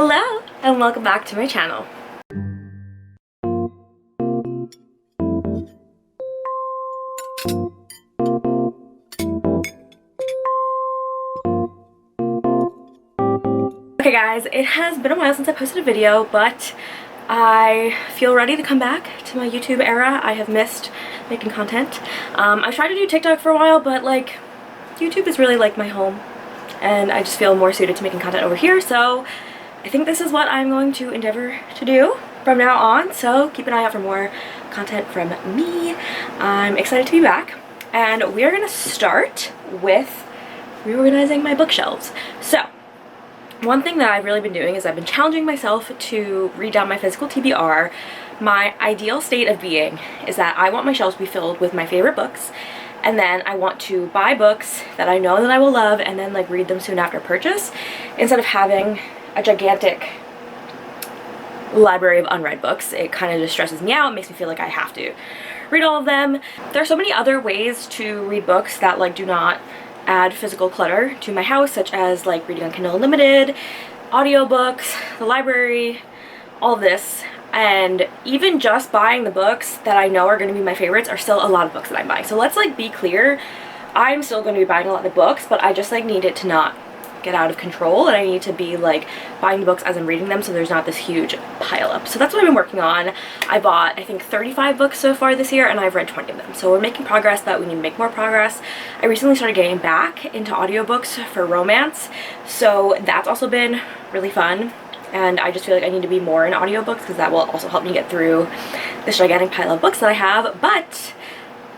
Hello and welcome back to my channel. Okay guys, it has been a while since I posted a video, but I feel ready to come back to my YouTube era. I have missed making content. I tried to do TikTok for a while, but like YouTube is really like my home and I just feel more suited to making content over here, so I think this is what I'm going to endeavor to do from now on, so keep an eye out for more content from me. I'm excited to be back, and we are going to start with reorganizing my bookshelves. So one thing that I've really been doing is I've been challenging myself to read down my physical TBR. My ideal state of being is that I want my shelves to be filled with my favorite books, and then I want to buy books that I know that I will love and then like read them soon after purchase, instead of having a gigantic library of unread books. It kind of just stresses me out. It makes me feel like I have to read all of them. There are so many other ways to read books that like do not add physical clutter to my house, such as like reading on Kindle Unlimited, audiobooks, the library, all of this. And even just buying the books that I know are going to be my favorites are still a lot of books that I'm buying. So let's like be clear, I'm still going to be buying a lot of books, but I just like need it to not get out of control, and I need to be like buying the books as I'm reading them so there's not this huge pile up. So that's what I've been working on. I bought I think 35 books so far this year and I've read 20 of them, so we're making progress, but we need to make more progress. I recently started getting back into audiobooks for romance, so that's also been really fun, and I just feel like I need to be more in audiobooks because that will also help me get through this gigantic pile of books that I have. But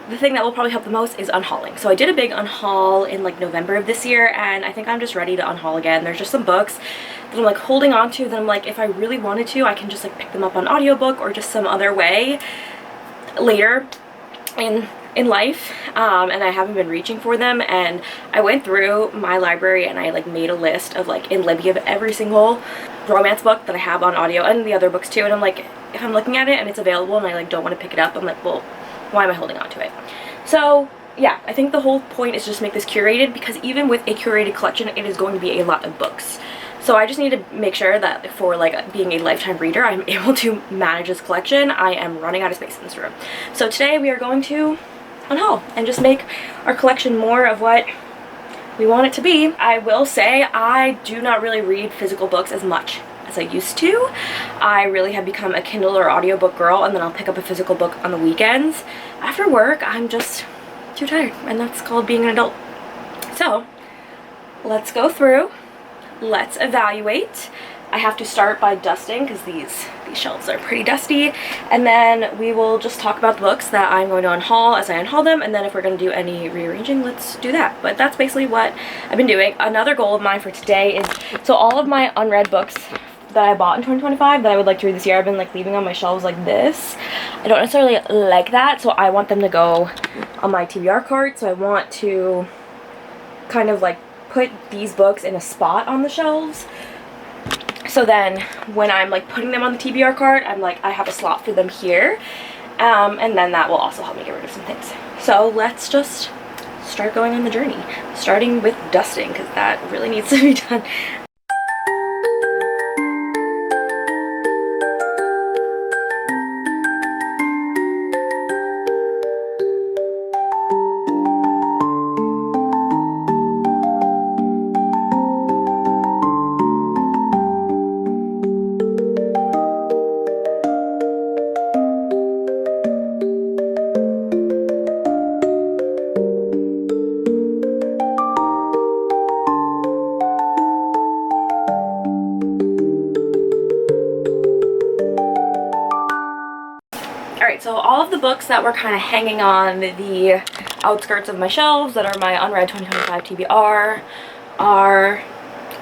the thing that will probably help the most is unhauling. So I did a big unhaul in like November of this year, and I think I'm just ready to unhaul again. There's just some books that I'm like holding on to that I'm like, if I really wanted to, I can just like pick them up on audiobook or just some other way later in life, and I haven't been reaching for them. And I went through my library and I like made a list of like in Libby of every single romance book that I have on audio and the other books too, and I'm like, if I'm looking at it and it's available and I like don't want to pick it up, I'm like, well, why am I holding on to it? So yeah, I think the whole point is just make this curated, because even with a curated collection, it is going to be a lot of books. So I just need to make sure that for like being a lifetime reader, I'm able to manage this collection. I am running out of space in this room. So today we are going to unhaul and just make our collection more of what we want it to be. I will say I do not really read physical books as much as I used to. I really have become a Kindle or audiobook girl, and then I'll pick up a physical book on the weekends. After work, I'm just too tired, and that's called being an adult. So let's go through, let's evaluate. I have to start by dusting because these shelves are pretty dusty, and then we will just talk about the books that I'm going to unhaul as I unhaul them, and then if we're going to do any rearranging, let's do that. But that's basically what I've been doing. Another goal of mine for today is, so all of my unread books that I bought in 2025 that I would like to read this year, I've been like leaving on my shelves like this. I don't necessarily like that, so I want them to go on my TBR cart. So I want to kind of like put these books in a spot on the shelves, so then when I'm like putting them on the TBR cart, I'm like, I have a slot for them here, and then that will also help me get rid of some things. So let's just start going on the journey, starting with dusting, because that really needs to be done. So all of the books that were kind of hanging on the outskirts of my shelves that are my unread 2025 TBR are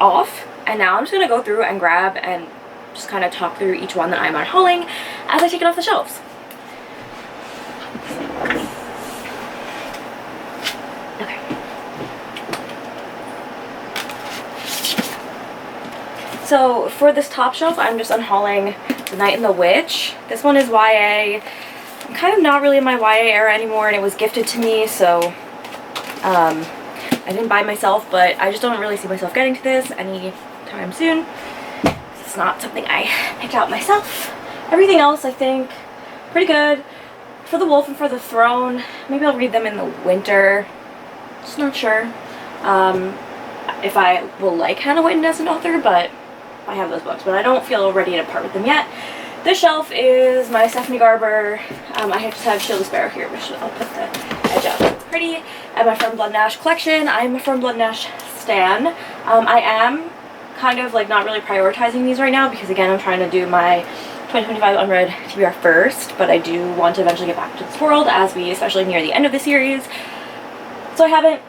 off, and now I'm just going to go through and grab and just kind of talk through each one that I'm unhauling as I take it off the shelves. Okay. So for this top shelf, I'm just unhauling The Knight and the Witch. This one is YA. I'm kind of not really in my YA era anymore, and it was gifted to me, so I didn't buy it myself, but I just don't really see myself getting to this anytime soon. It's it's not something I picked out myself. Everything else I think pretty good. For the Wolf and for the Throne, maybe I'll read them in the winter. Just not sure if I will like Hannah Whitten as an author, but I have those books, but I don't feel ready to part with them yet. This shelf is my Stephanie Garber. I just have Shield of Sparrow here, which I'll put the edge up. It's pretty. And my Firm Blood Nash collection. I'm a Firm Blood Nash stan. I am kind of like not really prioritizing these right now because again I'm trying to do my 2025 unread TBR first, but I do want to eventually get back to this world as we especially near the end of the series. So I haven't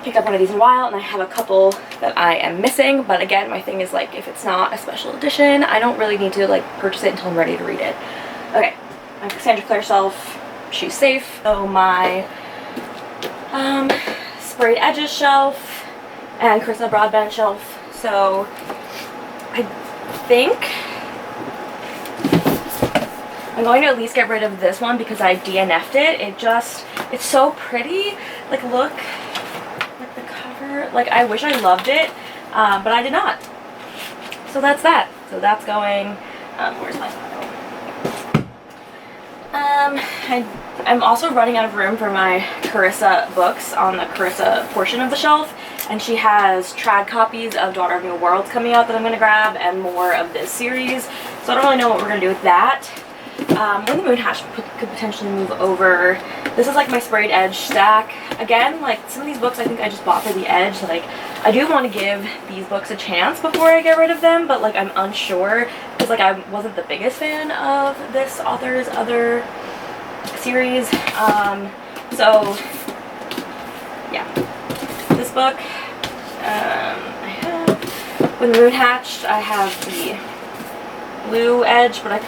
picked up one of these in a while, and I have a couple that I am missing, but again my thing is like if it's not a special edition I don't really need to like purchase it until I'm ready to read it. Okay, my Cassandra Clare shelf, she's safe. So my Sprayed Edges shelf and Carissa Broadbent shelf. So I think I'm going to at least get rid of this one because I DNF'd it. It's so pretty. Like look, like the cover, like I wish I loved it, but I did not. So that's that. So that's going, where's my file? I'm also running out of room for my Carissa books on the Carissa portion of the shelf, and she has trad copies of Daughter of New Worlds coming out that I'm going to grab, and more of this series, so I don't really know what we're going to do with that. When the Moon Hatch could potentially move over. This is like my Sprayed Edge stack. Again, like some of these books I think I just bought for the edge. Like I do want to give these books a chance before I get rid of them, but like I'm unsure because like I wasn't the biggest fan of this author's other series. So yeah, this book I have When the Moon Hatched. I have the blue edge, but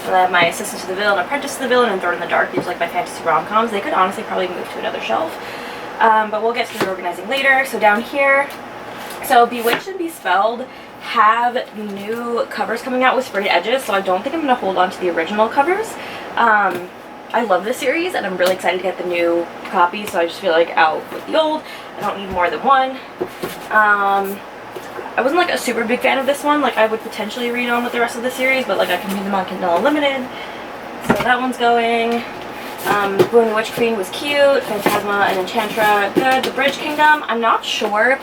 and I have my Assistant to the Villain, Apprentice to the Villain, and Thrown in the Dark. These are like my fantasy rom-coms. They could honestly probably move to another shelf. But we'll get to Reorganizing later. So down here, so Bewitched and Bespelled have new covers coming out with sprayed edges, so I don't think I'm going to hold on to the original covers. I love this series, and I'm really excited to get the new copy, so I just feel like out with the old. I don't need more than one. I wasn't like a super big fan of this one. Like I would potentially read on with the rest of the series, but like I can read them on Kindle Unlimited. So that one's going. Boo and the Witch Queen was cute. Phantasma and Enchantra, good. The Bridge Kingdom, I'm not sure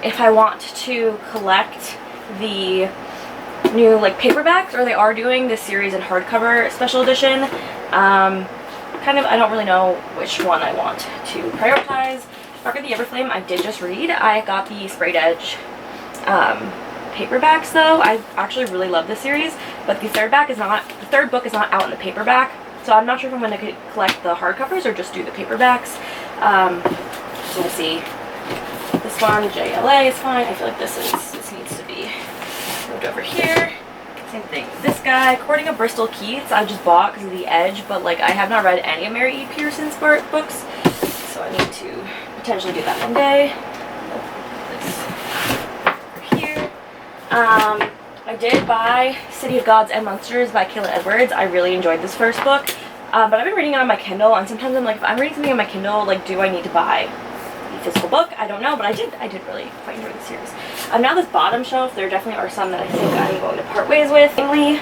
if I want to collect the new like paperbacks, or they are doing this series in hardcover special edition. Kind of, I don't really know which one I want to prioritize. Spark of the Everflame, I did just read. I got the Sprayed Edge paperbacks though. I actually really love this series, but the third book is not out in the paperback, so I'm not sure if I'm going to collect the hardcovers or just do the paperbacks. So we'll see. This one, JLA, is fine. I feel like this needs to be moved over here. Same thing with this guy. Courting of Bristol Keats, I just bought because of the edge, but like I have not read any of Mary E. Pearson's books, so I need to potentially do that one day. I did buy City of Gods and Monsters by Kayla Edwards. I really enjoyed this first book, but I've been reading it on my Kindle, and sometimes I'm like, if I'm reading something on my Kindle, like, do I need to buy the physical book? I don't know, but I did really quite enjoy the series. Now this bottom shelf, there definitely are some that I think I'm going to part ways with. Mainly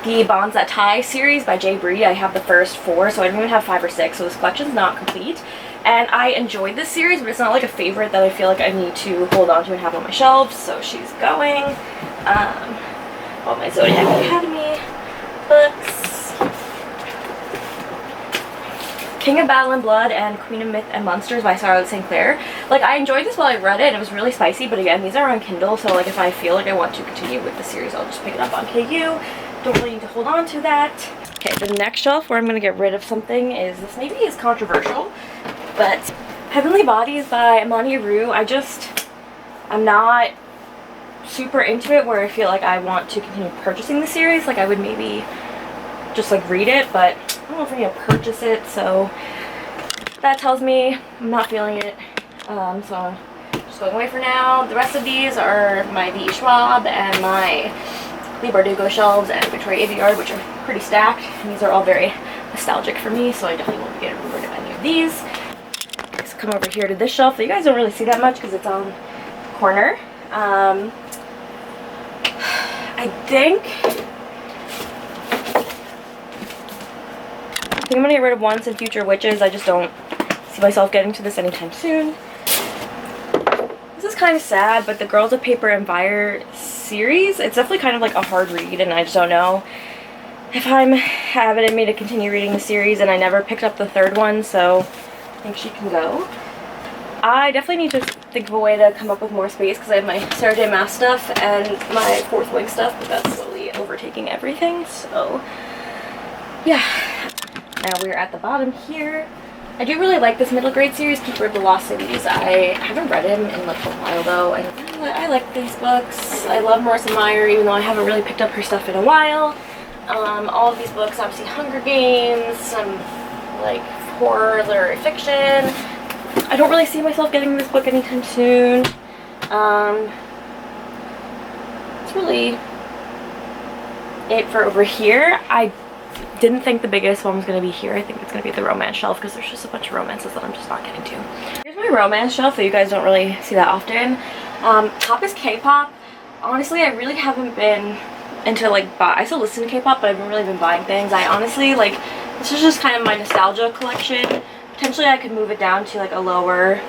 the Bonds That Tie series by Jay Bree. I have the first 4, so I don't even have 5 or 6, so this collection's not complete. And I enjoyed this series, but it's not like a favorite that I feel like I need to hold on to and have on my shelves, so she's going. All my Zodiac Academy books. King of Battle and Blood and Queen of Myth and Monsters by Sarah St. Clair. Like, I enjoyed this while I read it. It was really spicy, but again, these are on Kindle, so like if I feel like I want to continue with the series, I'll just pick it up on KU. Don't really need to hold on to that. Okay, the next shelf where I'm going to get rid of something is, this maybe is controversial, but Heavenly Bodies by Amani Rue. I'm not super into it where I feel like I want to continue purchasing the series. Like I would maybe just like read it, but I don't know if I'm going to purchase it, so that tells me I'm not feeling it. So I'm just going away for now. The rest of these are my V. Schwab and my Lee Bardugo shelves and Victoria Aveyard, which are pretty stacked, and these are all very nostalgic for me, so I definitely won't be getting rid of any of these. Let's come over here to this shelf that you guys don't really see that much because it's on the corner. I think I'm gonna get rid of Once and Future Witches. I just don't see myself getting to this anytime soon. This is kind of sad, but the Girls of Paper and Fire series, it's definitely kind of like a hard read, and I just don't know if I'm having it in me to continue reading the series, and I never picked up the third one, so I think she can go. I definitely need to think of a way to come up with more space because I have my Sarah J. Maas stuff and my Fourth Wing stuff, but that's slowly overtaking everything, so yeah. Now we're at the bottom here. I do really like this middle grade series, Keeper of the Lost Cities. I haven't read him in like a while though, and I like these books. I love Marissa Meyer, even though I haven't really picked up her stuff in a while. All of these books, obviously Hunger Games, some like horror, literary fiction. I don't really see myself getting this book anytime soon. It's really it for over here. I didn't think the biggest one was going to be here. I think it's going to be the romance shelf because there's just a bunch of romances that I'm just not getting to. Here's my romance shelf that you guys don't really see that often. Top is K-pop. Honestly, I really haven't been into like I still listen to K-pop, but I haven't really been buying things. I honestly like this is just kind of my nostalgia collection. Potentially I could move it down to like a lower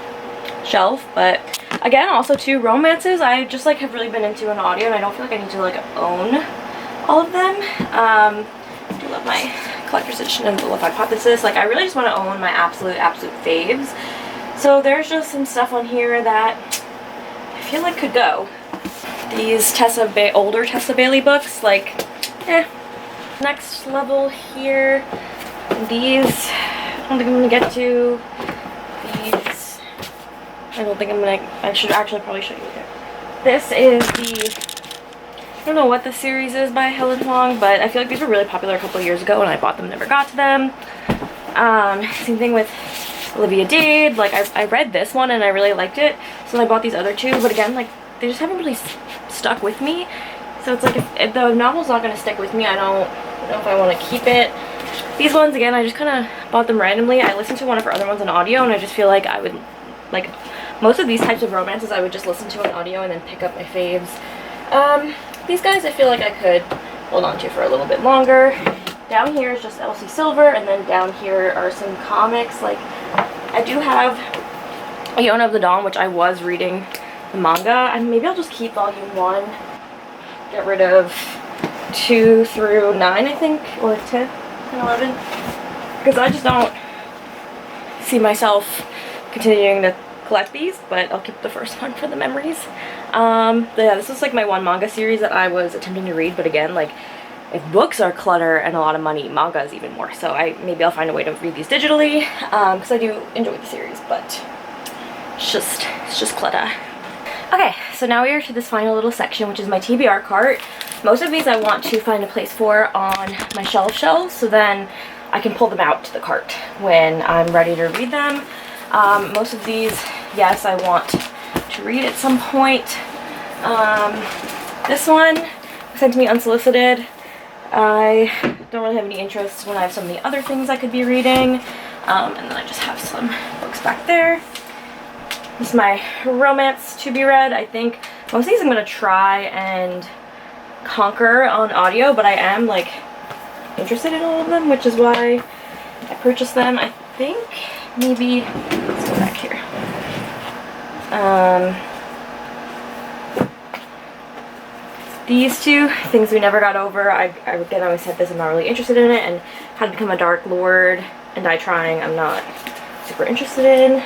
shelf, but again, also too, romances I just like have really been into an audio, and I don't feel like I need to like own all of them. I do love my collector's edition of The Love Hypothesis. Like I really just want to own my absolute faves. So there's just some stuff on here that I feel like could go. These older Tessa Bailey books, like, Next level here. These, I don't think I'm gonna get to. These, I don't think I'm gonna, I should actually probably show you here. This is I don't know what the series is by Helen Huang, but I feel like these were really popular a couple of years ago and I bought them, never got to them. Same thing with Olivia Dade. Like I read this one and I really liked it, so I bought these other two, but again, like they just haven't really stuck with me. So it's like if the novel's not going to stick with me, I don't know if I want to keep it. These ones, again, I just kind of bought them randomly. I listened to one of her other ones on audio, and I just feel like I would, like, most of these types of romances I would just listen to on audio and then pick up my faves. These guys I feel like I could hold on to for a little bit longer. Down here is just Elsie Silver, and then down here are some comics. Like, I do have Iona of the Dawn, which I was reading the manga, and maybe I'll just keep volume 1. Get rid of 2 through 9, I think, or 10 and 11, because I just don't see myself continuing to collect these, but I'll keep the first one for the memories. But yeah, this is like my one manga series that I was attempting to read, but again, like, if books are clutter and a lot of money, manga is even more, so maybe I'll find a way to read these digitally, because I do enjoy the series, but it's just clutter. Okay, so now we are to this final little section, which is my TBR cart. Most of these I want to find a place for on my shelves, so then I can pull them out to the cart when I'm ready to read them. Most of these, yes, I want to read at some point. This one was sent to me unsolicited. I don't really have any interest when I have so many other things I could be reading. And then I just have some books back there. This is my romance to be read. I think most of these I'm going to try and conquer on audio, but I am like interested in all of them, which is why I purchased them. I think maybe, let's go back here. These two, Things We Never Got Over, again, I always said this, I'm not really interested in it, and How to Become a Dark Lord and Die Trying, I'm not super interested in.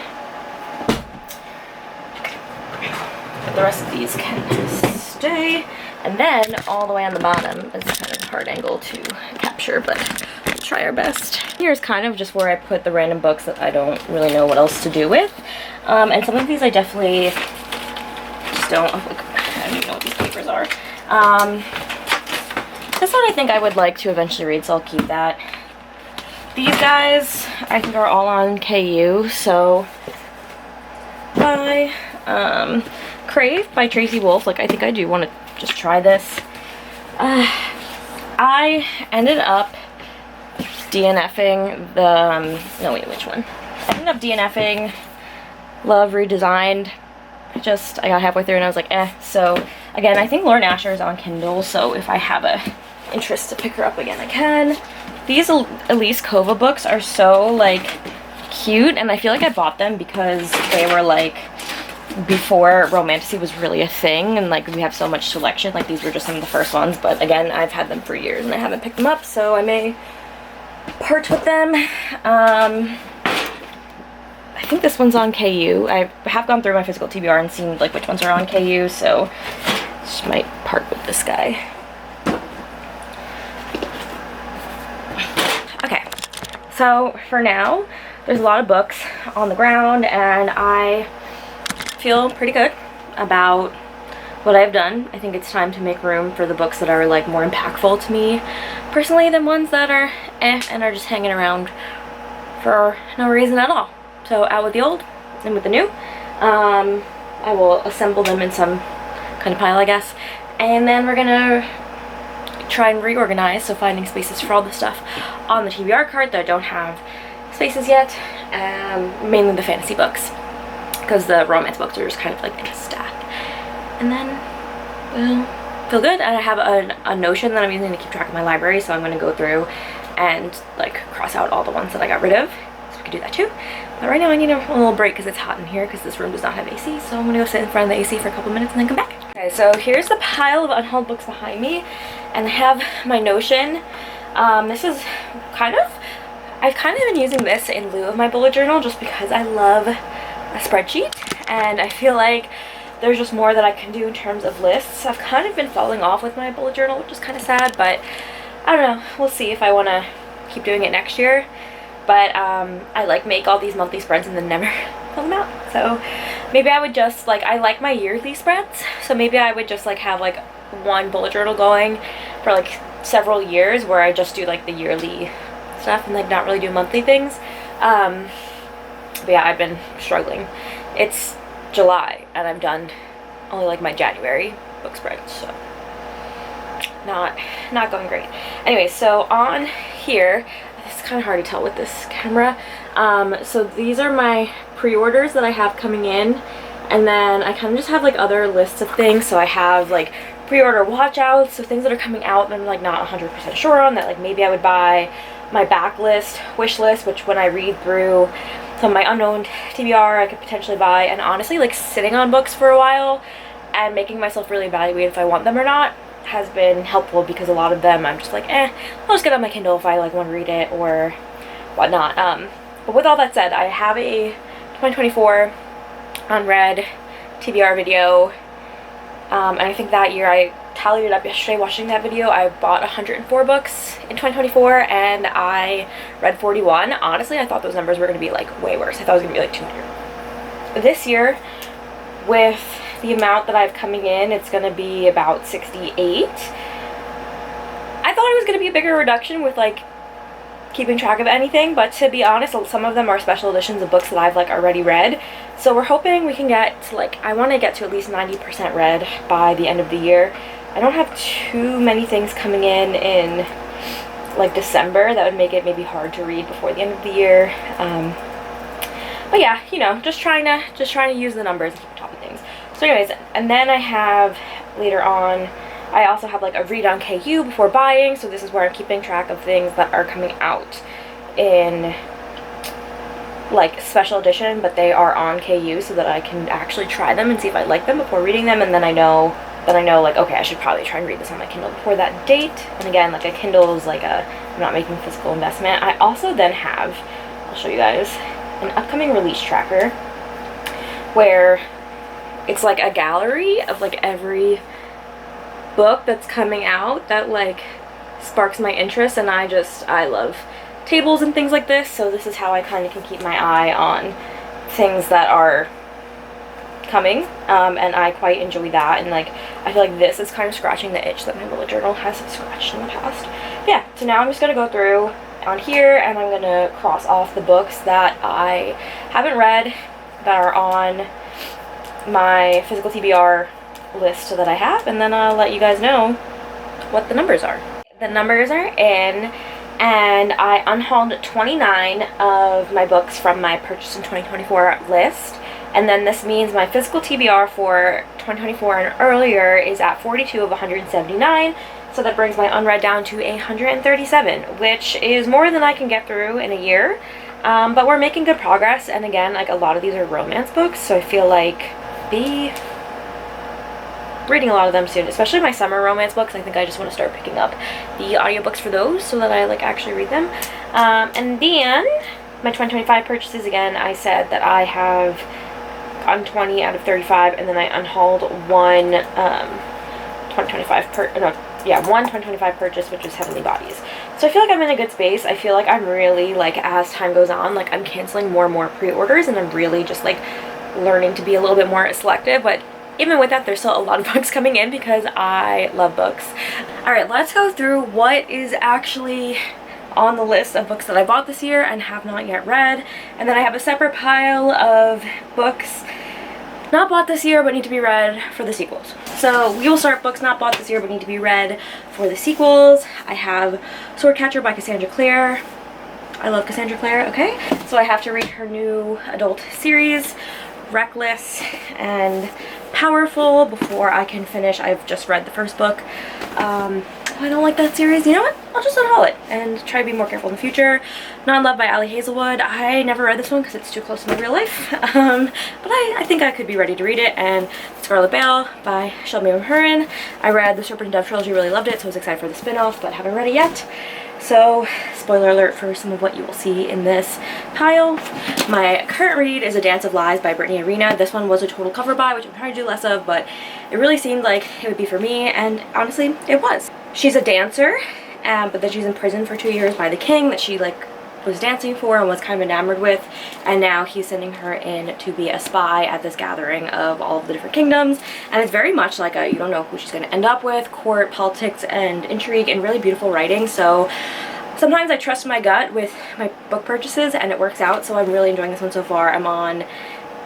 The rest of these can stay. And then all the way on the bottom is kind of a hard angle to capture, but we'll try our best. Here's kind of just where I put the random books that I don't really know what else to do with. And some of these I definitely just don't, I don't even know what these papers are. This one I think I would like to eventually read, so I'll keep that. These guys I think are all on KU, so bye. Crave by Tracy Wolff. Like, I think I do want to just try this. I ended up DNFing the, no wait, which one? I ended up DNFing Love Redesigned. I got halfway through and I was like, so Again, I think Lauren Asher is on Kindle, so if I have a interest to pick her up again, I can. These Elise Kova books are so like cute, and I feel like I bought them because they were like before romantasy was really a thing, and like we have so much selection. Like these were just some of the first ones, but again, I've had them for years and I haven't picked them up, so I may part with them. I think this one's on KU. I have gone through my physical TBR and seen like which ones are on KU, so just might part with this guy. Okay, so for now, there's a lot of books on the ground, and I feel pretty good about what I've done. I think it's time to make room for the books that are like more impactful to me personally than ones that are and are just hanging around for no reason at all. So out with the old and with the new. I will assemble them in some kind of pile, I guess, and then we're gonna try and reorganize, so finding spaces for all the stuff on the TBR cart that I don't have spaces yet, mainly the fantasy books, because the romance books are just kind of like in a stack. And then we'll feel good. I have a Notion that I'm using to keep track of my library, so I'm going to go through and like cross out all the ones that I got rid of, so we can do that too. But right now I need a little break because it's hot in here because this room does not have AC, so I'm going to go sit in front of the AC for a couple minutes and then come back. Okay, so here's the pile of unhauled books behind me, and I have my Notion. This is I've kind of been using this in lieu of my bullet journal just because I love a spreadsheet, and I feel like there's just more that I can do in terms of lists. I've kind of been falling off with my bullet journal, which is kind of sad, but I don't know. We'll see if I want to keep doing it next year. But I like make all these monthly spreads and then never fill them out. So maybe I would just like, I like my yearly spreads, so maybe I would just like have like one bullet journal going for like several years where I just do like the yearly stuff and like not really do monthly things. But yeah, I've been struggling. It's July and I've done only like my January book spread, so not going great. Anyway, so on here, it's kind of hard to tell with this camera. So these are my pre-orders that I have coming in, and then I kind of just have like other lists of things. So I have like pre-order watch outs, so things that are coming out that I'm like not 100% sure on, that like maybe I would buy. My backlist, wish list, which when I read through some of my unknown TBR I could potentially buy, and honestly like sitting on books for a while and making myself really evaluate if I want them or not has been helpful, because a lot of them I'm just like I'll just get on my Kindle if I like want to read it or whatnot. But with all that said, I have a 2024 unread TBR video, and I think that year I tallied it up yesterday watching that video. I bought 104 books in 2024 and I read 41. Honestly, I thought those numbers were going to be like way worse. I thought it was going to be like 200. This year, with the amount that I have coming in, it's going to be about 68. I thought it was going to be a bigger reduction with like keeping track of anything, but to be honest, some of them are special editions of books that I've like already read. So we're hoping we can get to like, I want to get to at least 90% read by the end of the year. I don't have too many things coming in like December that would make it maybe hard to read before the end of the year. But yeah, you know, just trying to use the numbers and keep on top of things. So anyways, and then I have later on, I also have like a read on KU before buying, so this is where I'm keeping track of things that are coming out in like special edition, but they are on KU, so that I can actually try them and see if I like them before reading them, and then I know like, okay, I should probably try and read this on my Kindle before that date. And again, like a Kindle is like I'm not making physical investment. I also then have, I'll show you guys, an upcoming release tracker where it's like a gallery of like every book that's coming out that like sparks my interest, and I love tables and things like this, so this is how I kind of can keep my eye on things that are coming, and I quite enjoy that, and like I feel like this is kind of scratching the itch that my bullet journal has scratched in the past. Yeah, so now I'm just gonna go through on here and I'm gonna cross off the books that I haven't read that are on my physical TBR list that I have, and then I'll let you guys know what the numbers are. The numbers are in, and I unhauled 29 of my books from my purchase in 2024 list. And then this means my physical TBR for 2024 and earlier is at 42 of 179. So that brings my unread down to 137, which is more than I can get through in a year. But we're making good progress. And again, like a lot of these are romance books, so I feel like be reading a lot of them soon, especially my summer romance books. I think I just want to start picking up the audiobooks for those so that I like actually read them. And then my 2025 purchases, again, I said that I have gotten 20 out of 35, and then I unhauled one 2025 purchase, which was Heavenly Bodies. So I feel like I'm in a good space. I feel like I'm really, like, as time goes on, like, I'm canceling more and more pre-orders, and I'm really just, like, learning to be a little bit more selective. But even with that, there's still a lot of books coming in because I love books. Alright, let's go through what is actually on the list of books that I bought this year and have not yet read. And then I have a separate pile of books not bought this year but need to be read for the sequels. So we will start books not bought this year but need to be read for the sequels. I have Swordcatcher by Cassandra Clare. I love Cassandra Clare, okay? So I have to read her new adult series, Reckless and Powerful, before I can finish. I've just read the first book. I don't like that series. You know what? I'll just unhaul it and try to be more careful in the future. Not in Love by Ali Hazelwood. I never read this one because it's too close to my real life. But I think I could be ready to read it. And Scarlet Bale by Shelby Mahurin. I read the Serpent and Dove trilogy, really loved it, so I was excited for the spin-off, but haven't read it yet. So, spoiler alert for some of what you will see in this pile. My current read is A Dance of Lies by Brittany Arena. This one was a total cover buy, which I'm trying to do less of, but it really seemed like it would be for me, and honestly, it was. She's a dancer, but then she's in prison for 2 years by the king that she, like, was dancing for and was kind of enamored with, and now he's sending her in to be a spy at this gathering of all of the different kingdoms. And it's very much like a, you don't know who she's going to end up with, court politics and intrigue, and really beautiful writing. So sometimes I trust my gut with my book purchases and it works out, so I'm really enjoying this one so far. I'm on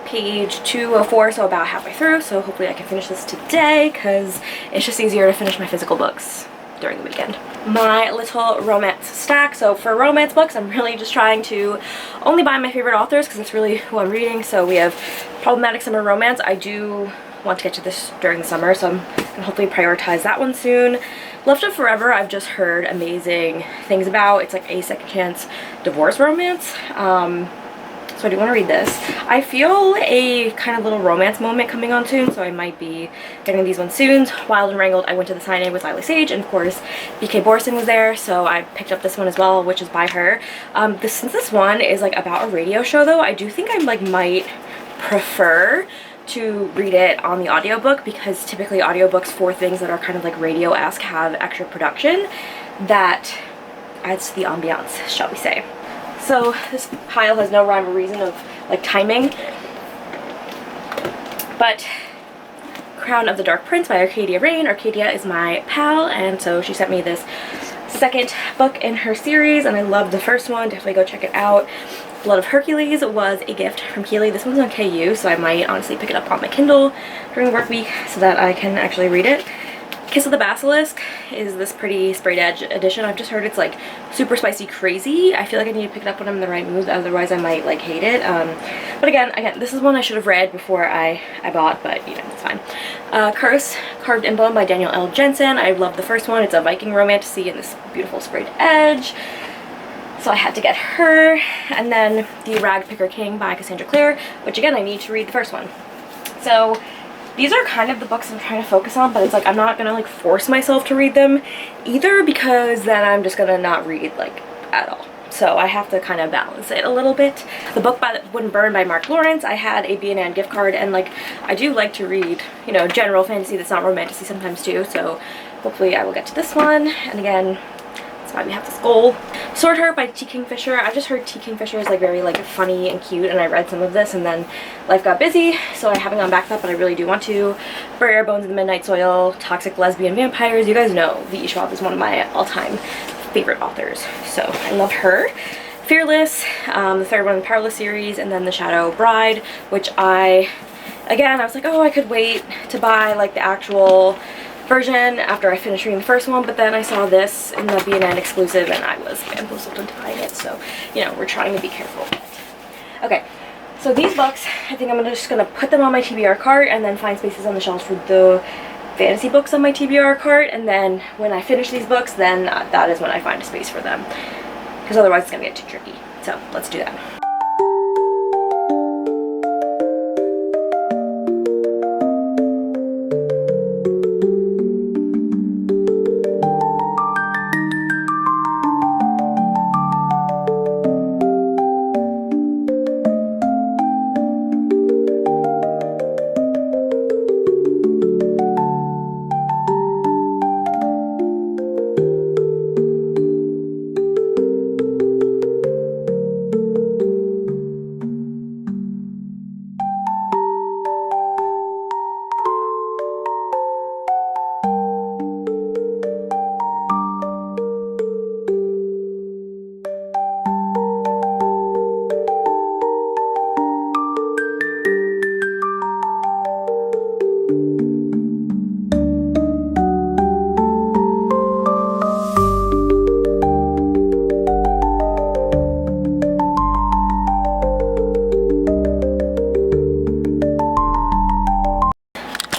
page 204, so about halfway through, so hopefully I can finish this today because it's just easier to finish my physical books during the weekend. My little romance stack. So for romance books, I'm really just trying to only buy my favorite authors because that's really who I'm reading. So we have Problematic Summer Romance. I do want to get to this during the summer, so I'm gonna hopefully prioritize that one soon. Left of Forever, I've just heard amazing things about. It's like a second chance divorce romance. So I do want to read this. I feel a kind of little romance moment coming on soon, so I might be getting these ones soon. Wild and Wrangled, I went to the signing with Lily Sage, and of course BK Borson was there, so I picked up this one as well, which is by her. Since this one is like about a radio show though, I do think I like might prefer to read it on the audiobook, because typically audiobooks for things that are kind of like radio-esque have extra production that adds to the ambiance, shall we say. So this pile has no rhyme or reason of like timing, but Crown of the Dark Prince by Arcadia Rain. Arcadia is my pal, and so she sent me this second book in her series, and I loved the first one. Definitely go check it out. Blood of Hercules was a gift from Keely. This one's on KU, so I might honestly pick it up on my Kindle during the work week so that I can actually read it. Kiss of the Basilisk is this pretty sprayed edge edition. I've just heard it's like super spicy crazy. I feel like I need to pick it up when I'm in the right mood, otherwise I might like hate it. But again, this is one I should have read before I bought, but you know, it's fine. Curse, Carved in Bone by Daniel L. Jensen. I love the first one. It's a Viking romance in this beautiful sprayed edge, so I had to get her. And then The Rag Picker King by Cassandra Clare, which again, I need to read the first one. So these are kind of the books I'm trying to focus on, but it's like I'm not gonna like force myself to read them either, because then I'm just gonna not read like at all. So I have to kind of balance it a little bit. The book by Wouldn't Burn by Mark Lawrence, I had a B&N gift card, and like I do like to read, you know, general fantasy that's not romantasy sometimes too, so hopefully I will get to this one. And again, that's why we have this goal. Sword Heart by T. Kingfisher. I've just heard T. Kingfisher is like very like funny and cute, and I read some of this and then life got busy, so I haven't gone back to that, but I really do want to. Bury Our Bones in the Midnight Soil, Toxic Lesbian Vampires. You guys know V.E. Schwab is one of my all-time favorite authors, so I love her. Fearless, the third one in the Powerless series, and then The Shadow Bride, which I was like, oh, I could wait to buy like the actual version after I finished reading the first one, but then I saw this in the B&N exclusive and I was bamboozled into buying it, so you know, we're trying to be careful. Okay, so So these books, I think I'm just gonna put them on my TBR cart and then find spaces on the shelves for the fantasy books on my TBR cart, and then when I finish these books, then that is when I find a space for them, because otherwise it's gonna get too tricky. So let's do that.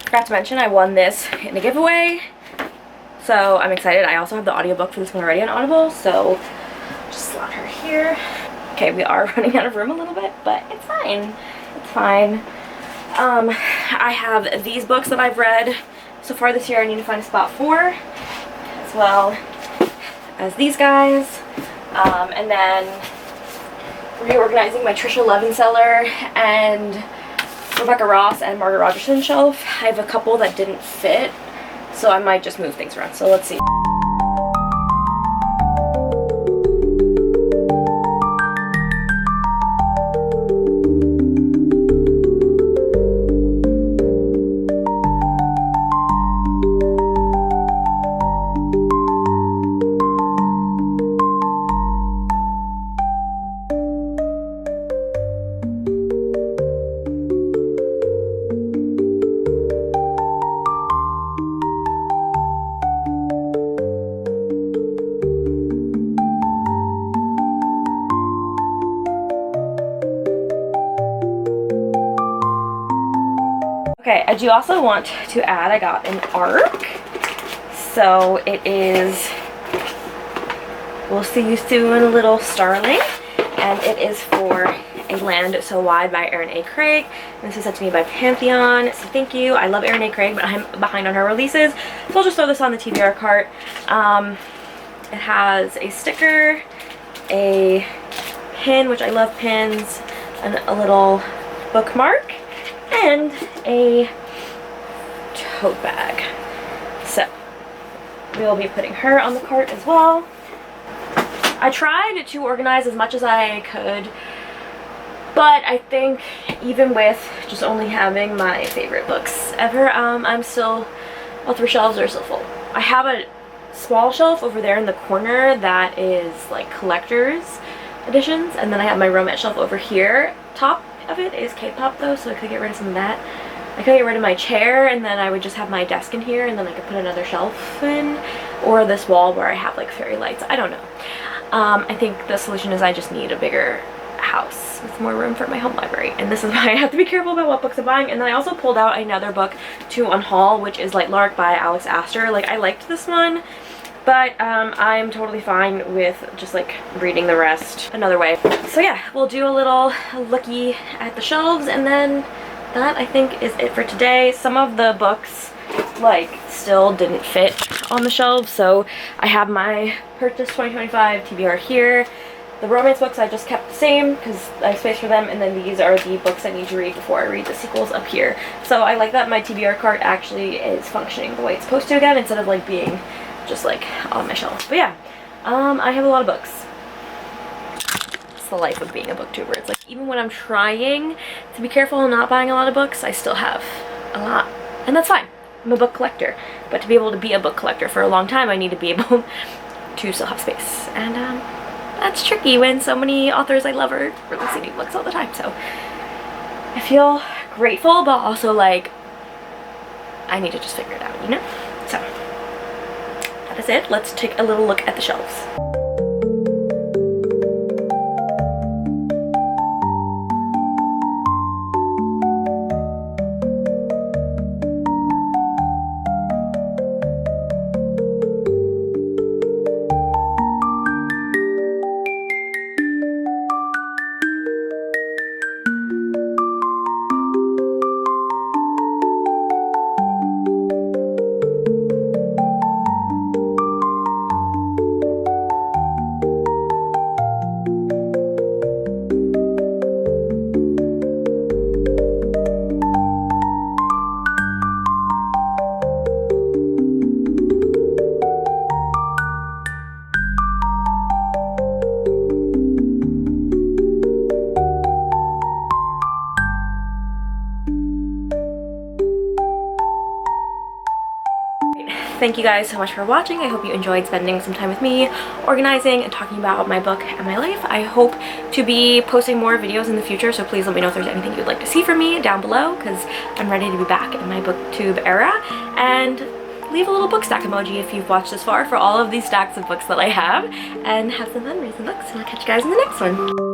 Forgot to mention I won this in a giveaway, so I'm excited. I also have the audiobook for this one already on Audible, so just slot her here. Okay, we are running out of room a little bit, but it's fine. It's fine. I have these books that I've read so far this year I need to find a spot for, as well as these guys, and then Reorganizing my Trisha Levenseller and Rebecca Ross and Margaret Rogerson shelf. I have a couple that didn't fit, so I might just move things around. So let's see. Okay, I do also want to add, I got an ARC. So it is We'll See You Soon, Little Starling. And it is for A Land So Wide by Erin A. Craig. And this is sent to me by Pantheon, so thank you. I love Erin A. Craig, but I'm behind on her releases. So I'll just throw this on the TBR cart. It has a sticker, a pin, which I love pins, and a little bookmark, and a tote bag. So we will be putting her on the cart as well. I tried to organize as much as I could, but I think even with just only having my favorite books ever, I'm still, all three shelves are still full. I have a small shelf over there in the corner that is like collector's editions, and then I have my romance shelf over here. Top of it is K-pop though, so I could get rid of some of that. I could get rid of my chair, and then I would just have my desk in here, and then I could put another shelf in, or this wall where I have like fairy lights. I don't know. I think the solution is I just need a bigger house with more room for my home library, and this is why I have to be careful about what books I'm buying. And then I also pulled out another book to unhaul, which is Light Lark by Alex Astor. Like, I liked this one, but I'm totally fine with just like reading the rest another way. So yeah, we'll do a little looky at the shelves, and then that I think is it for today. Some of the books like still didn't fit on the shelves, so I have my purchase 2025 TBR here. The romance books I just kept the same because I have space for them, and then these are the books I need to read before I read the sequels up here. So I like that my TBR cart actually is functioning the way it's supposed to again, instead of like being just like on my shelf. But yeah, I have a lot of books. It's the life of being a booktuber. It's like, even when I'm trying to be careful and not buying a lot of books, I still have a lot, and that's fine. I'm a book collector, but to be able to be a book collector for a long time, I need to be able to still have space, and that's tricky when so many authors I love are releasing new books all the time. So I feel grateful, but also like I need to just figure it out, you know? So that is it. Let's take a little look at the shelves. thank you guys so much for watching. I hope you enjoyed spending some time with me, organizing and talking about my book and my life. I hope to be posting more videos in the future, so please let me know if there's anything you'd like to see from me down below, because I'm ready to be back in my booktube era. And leave a little book stack emoji if you've watched this far for all of these stacks of books that I have, and have some fun reading books, and I'll catch you guys in the next one.